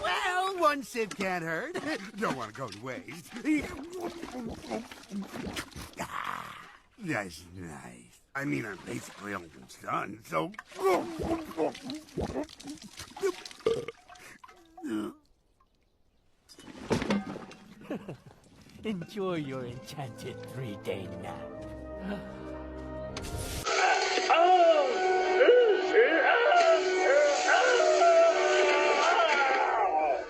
Well, one sip can't hurt. Don't want to go to waste. That's nice. I mean, I'm basically almost done, so... Enjoy your enchanted 3-day nap.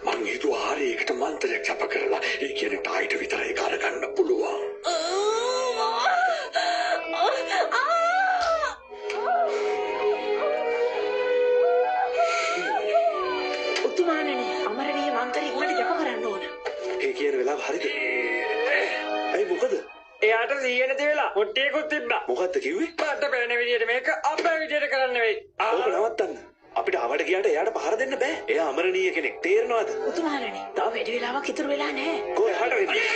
මං හිතුවා හරියකට මන්ත්‍රයක් ජප කරලා ඒ කියන්නේ ටායිට විතරයි කරගන්න පුළුවන්. උතුමාණනි අමරණීය මන්ත්‍රය ඉක්මනට ජප කරන්න ඕන. ඒ කියන වෙලාව හරිද? ඇයි මොකද? එයාට සීය නැති වෙලා හොට්ටියකුත් තිබ්බා. මොකද්ද කිව්වේ? මට පේන විදියට මේක අපේ විදියට කරන්න නෙවෙයි. ඕක නවත්තන්න. අපිට ආවට ගියාට එයාට පහර දෙන්න බෑ. එයා අමරණීය කෙනෙක්. තේරෙනවද? උතුමාණනි තව වැඩි වෙලාවක් ඉතුරු වෙලා නැහැ. කොහාට වෙන්නේ?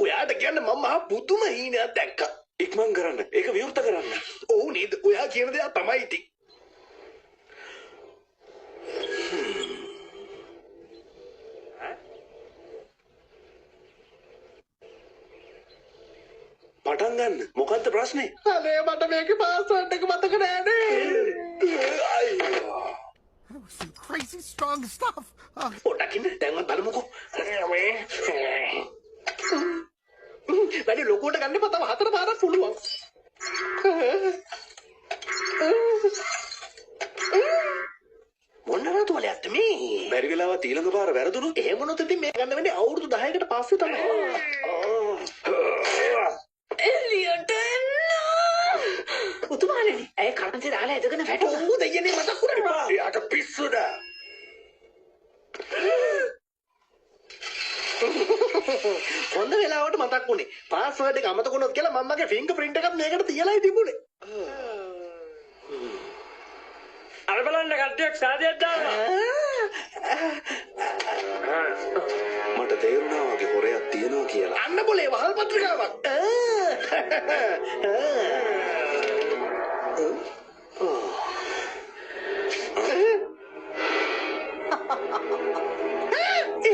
ඔයාට කියන්න මම මහා පුදුම හීනයක් දැක්කා. ඉක්මන් කරන්න. ඒක විවෘත කරන්න. ඔව් නේද? ඔයා කියන දේ තමයි ඉතින්. පටන් ගන්න. මොකද්ද ප්‍රශ්නේ? අනේ මට මේකේ පාස්වර්ඩ් එක මතක නෑනේ. That was some crazy strong stuff. පොඩ්ඩක් ඉන්න. දැන්වත් බලමුකෝ. වැඩි ලොකුවට ගන්න එපා. තව 4 පාරක් පුළුවන්. මොන රතුවලයක්ද මේ? බැරි වෙලාවත් ඊළඟ පාර වැරදුනොත් එහෙම වුණොත් ඉතින් මේ ගන්න වෙන්නේ අවුරුදු 10කට පස්සේ තමයි. එලියට එන්න. උතුමාණනි ඇයි කනන්තේ දාලා ඇදගෙන වැටුණා? ඔව් දෙයනේ මතක් වුණා. යාට පිස්සුදා. හොඳ වෙලාවට මතක් වුණේ. පාස්වර්ඩ් එක අමතක වුණොත් කියලා මම්මගේ ෆින්ගර් ප්‍රින්ට් එකත් මේකට තියලායි තිබුණේ. අර බලන්න කට්ටියක් සාදයක් දානවා. මට තේරුණා වගේ හොරයක් තියනවා කියලා. අන්න બોලේ වහල් පත්‍රිකාවක්.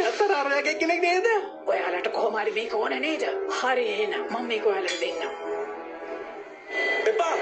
අතරාරයගේ කෙනෙක් නේද? ඔයාලට කොහොම හරි මේක ඕන නේද? හරි එහෙනම් මම මේක ඔයාලට දෙන්නම්. එපා